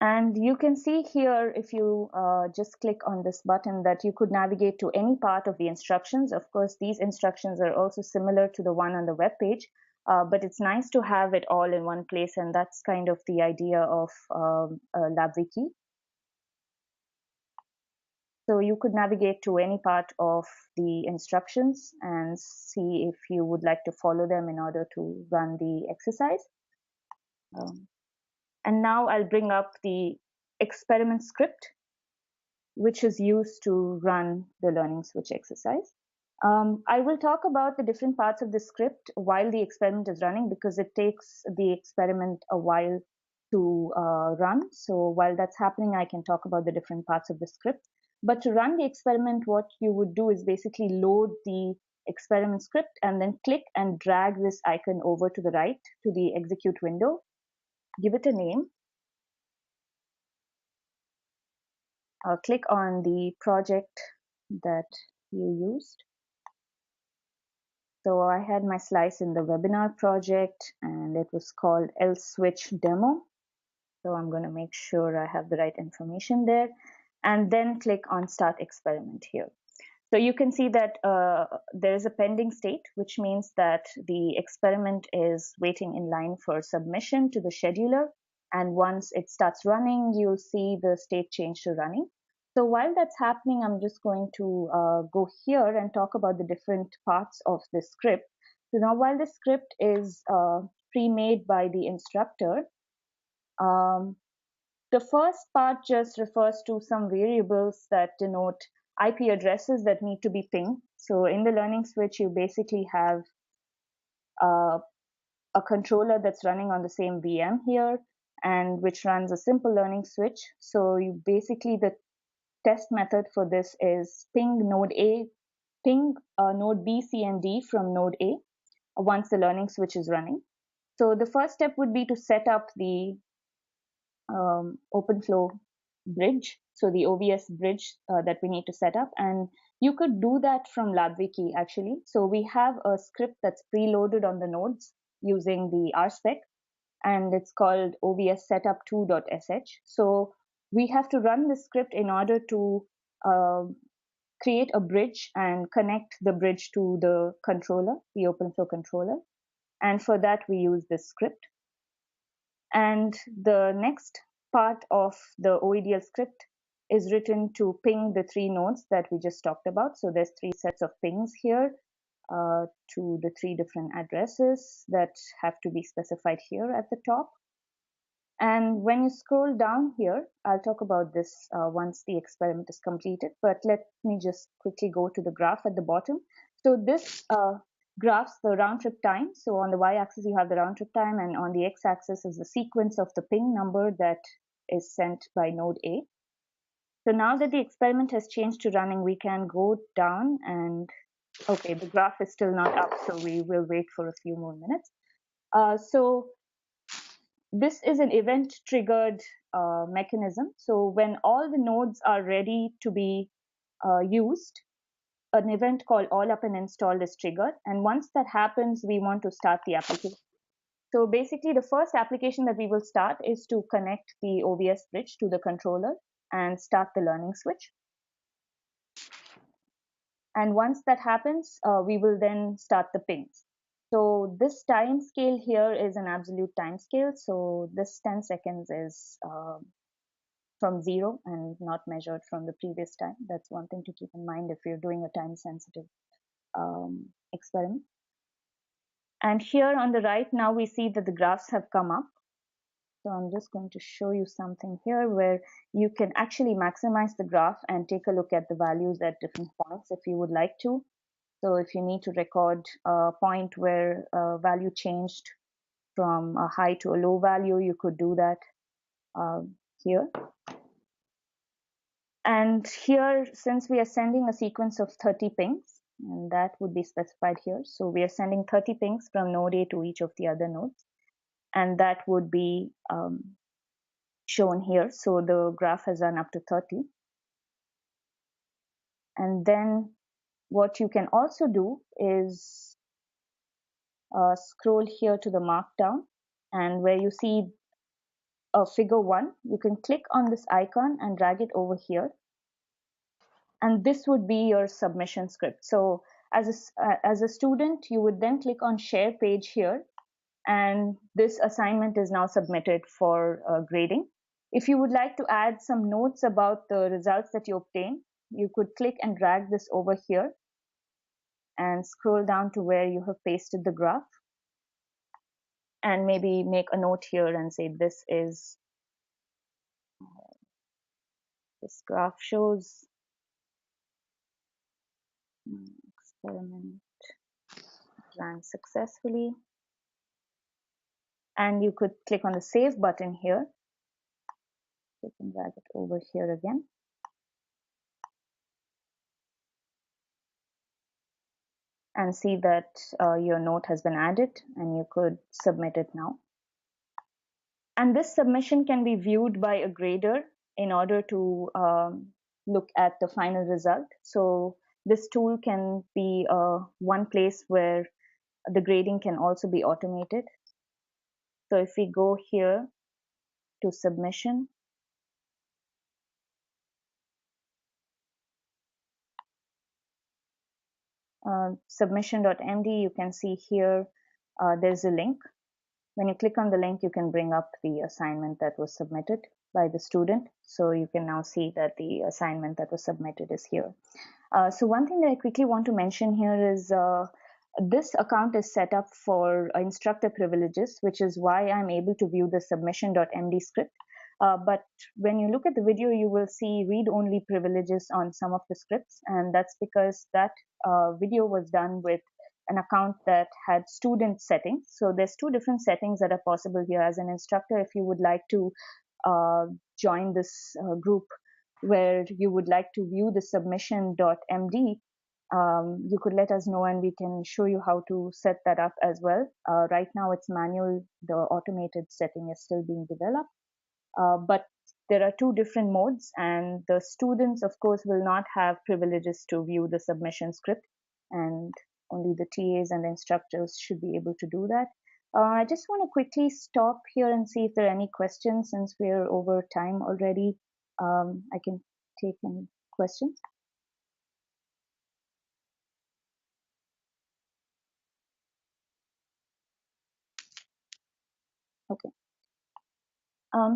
And you can see here, if you just click on this button, that you could navigate to any part of the instructions. Of course, these instructions are also similar to the one on the web page, but it's nice to have it all in one place, and that's kind of the idea of LabWiki. So you could navigate to any part of the instructions and see if you would like to follow them in order to run the exercise. And now I'll bring up the experiment script, which is used to run the learning switch exercise. I will talk about the different parts of the script while the experiment is running, because it takes the experiment a while to run. So while that's happening, I can talk about the different parts of the script. But to run the experiment, what you would do is basically load the experiment script and then click and drag this icon over to the right to the execute window. Give it a name. Click on the project that you used. So I had my slice in the webinar project and it was called L-Switch Demo. So I'm going to make sure I have the right information there, and then click on Start Experiment here. So you can see that there is a pending state, which means that the experiment is waiting in line for submission to the scheduler. And once it starts running, you'll see the state change to running. So while that's happening, I'm just going to go here and talk about the different parts of the script. So now while the script is pre-made by the instructor, the first part just refers to some variables that denote IP addresses that need to be pinged. So in the learning switch, you basically have a controller that's running on the same VM here, and which runs a simple learning switch. So you basically, the test method for this is ping node A, ping node B, C, and D from node A once the learning switch is running. So the first step would be to set up the OpenFlow bridge, so the OVS bridge that we need to set up, and you could do that from LabWiki actually. So we have a script that's preloaded on the nodes using the RSpec, and it's called OVS setup2.sh. So we have to run this script in order to create a bridge and connect the bridge to the controller, the OpenFlow controller. And for that, we use this script. And the next part of the OEDL script is written to ping the 3 nodes that we just talked about. So there's 3 sets of pings here to the 3 different addresses that have to be specified here at the top. And when you scroll down here, I'll talk about this once the experiment is completed, but let me just quickly go to the graph at the bottom. So this graphs the round trip time. So on the y-axis, you have the round trip time, and on the x-axis is the sequence of the ping number that is sent by node A. So now that the experiment has changed to running, we can go down and, okay, the graph is still not up, so we will wait for a few more minutes. So this is an event-triggered mechanism. So when all the nodes are ready to be used, an event called all up and installed is triggered. And once that happens, we want to start the application. So basically, the first application that we will start is to connect the OVS bridge to the controller and start the learning switch. And once that happens, we will then start the pings. So this time scale here is an absolute time scale. So this 10 seconds is from 0 and not measured from the previous time. That's one thing to keep in mind if you're doing a time-sensitive experiment. And here on the right, now we see that the graphs have come up. So I'm just going to show you something here where you can actually maximize the graph and take a look at the values at different points if you would like to. So if you need to record a point where a value changed from a high to a low value, you could do that here. And here, since we are sending a sequence of 30 pings, and that would be specified here. So we are sending 30 pings from node A to each of the other nodes. And that would be shown here. So the graph has run up to 30. And then what you can also do is scroll here to the markdown, and where you see figure 1, you can click on this icon and drag it over here. And this would be your submission script. So as a student, you would then click on share page here, and this assignment is now submitted for grading. If you would like to add some notes about the results that you obtain, you could click and drag this over here and scroll down to where you have pasted the graph, and maybe make a note here and say this graph shows experiment ran successfully. And you could click on the save button here. You can drag it over here again. And see that your note has been added, and you could submit it now. And this submission can be viewed by a grader in order to look at the final result. So this tool can be one place where the grading can also be automated. So if we go here to submission, submission.md, you can see here there's a link. When you click on the link, you can bring up the assignment that was submitted by the student. So you can now see that the assignment that was submitted is here. So one thing that I quickly want to mention here is this account is set up for instructor privileges, which is why I'm able to view the submission.md script. But when you look at the video, you will see read-only privileges on some of the scripts. And that's because that video was done with an account that had student settings. So there's 2 different settings that are possible here. As an instructor, if you would like to join this group where you would like to view the submission.md, you could let us know and we can show you how to set that up as well. Right now it's manual. The automated setting is still being developed. But there are 2 different modes, and the students, of course, will not have privileges to view the submission script, and only the TAs and the instructors should be able to do that. I just want to quickly stop here and see if there are any questions, since we're over time already. I can take any questions. Okay.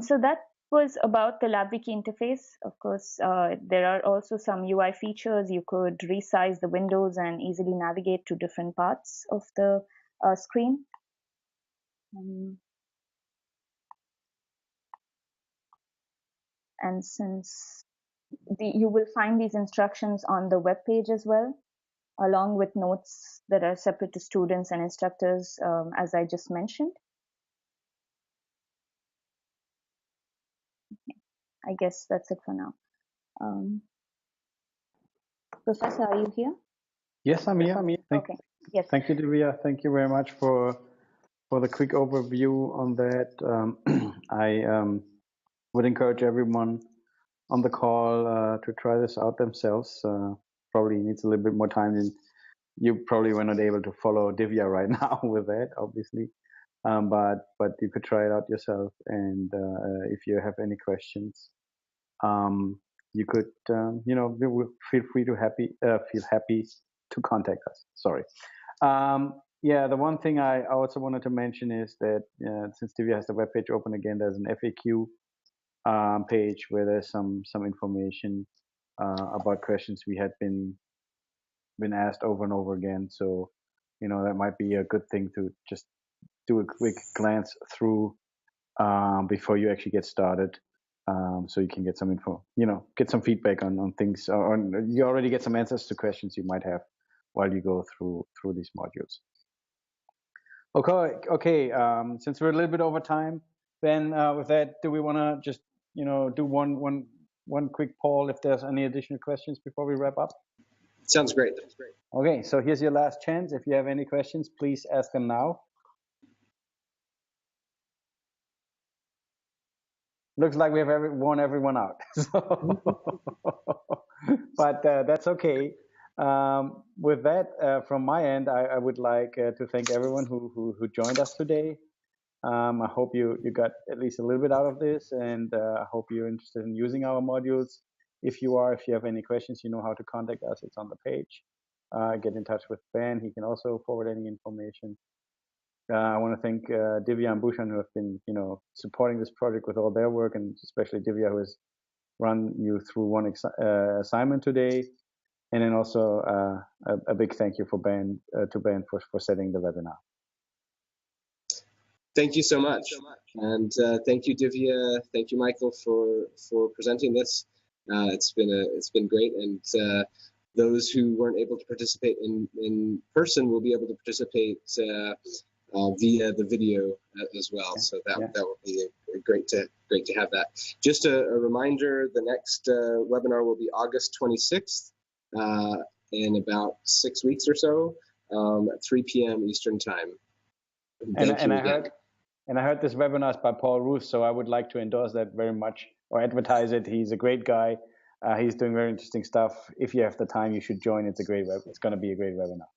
So that was about the LabWiki interface. Of course, there are also some UI features. You could resize the windows and easily navigate to different parts of the screen. And since you will find these instructions on the web page as well, along with notes that are separate to students and instructors, as I just mentioned. I guess that's it for now. Professor, are you here? Yes, I'm here. Okay. Yes. Thank you, Divya. Thank you very much for the quick overview on that. I would encourage everyone on the call to try this out themselves. Probably needs a little bit more time than you probably were not able to follow Divya right now with that, obviously. But you could try it out yourself. And if you have any questions, you could, feel free to feel happy to contact us. Sorry. Yeah, the one thing I also wanted to mention is that since Divya has the webpage open again, there's an FAQ page where there's some information about questions we had been asked over and over again. So, that might be a good thing to just do a quick glance through before you actually get started. So you can get some info, get some feedback on things, or you already get some answers to questions you might have while you go through these modules. Okay. Since we're a little bit over time, Ben, with that, do we want to just do one quick poll if there's any additional questions before we wrap up? Sounds great. Okay, so here's your last chance. If you have any questions, please ask them now. Looks like we have worn everyone out. But that's okay. With that, from my end, I would like to thank everyone who joined us today. I hope you got at least a little bit out of this, and I hope you're interested in using our modules. If you have any questions, you know how to contact us. It's on the page. Get in touch with Ben. He can also forward any information. I want to thank Divya and Bhushan, who have been, supporting this project with all their work, and especially Divya, who has run you through one assignment today. And then also a big thank you for Ben for setting the webinar. Thank you so much, and thank you, Divya. Thank you, Michael, for presenting this. It's been great, and those who weren't able to participate in person will be able to participate via the video as well. So that will be great to have that. Just a reminder: the next webinar will be August 26th, in about 6 weeks or so, at 3 p.m. Eastern time. And I heard this webinar is by Paul Ruth, so I would like to endorse that very much, or advertise it. He's a great guy. He's doing very interesting stuff. If you have the time, you should join. It's going to be a great webinar.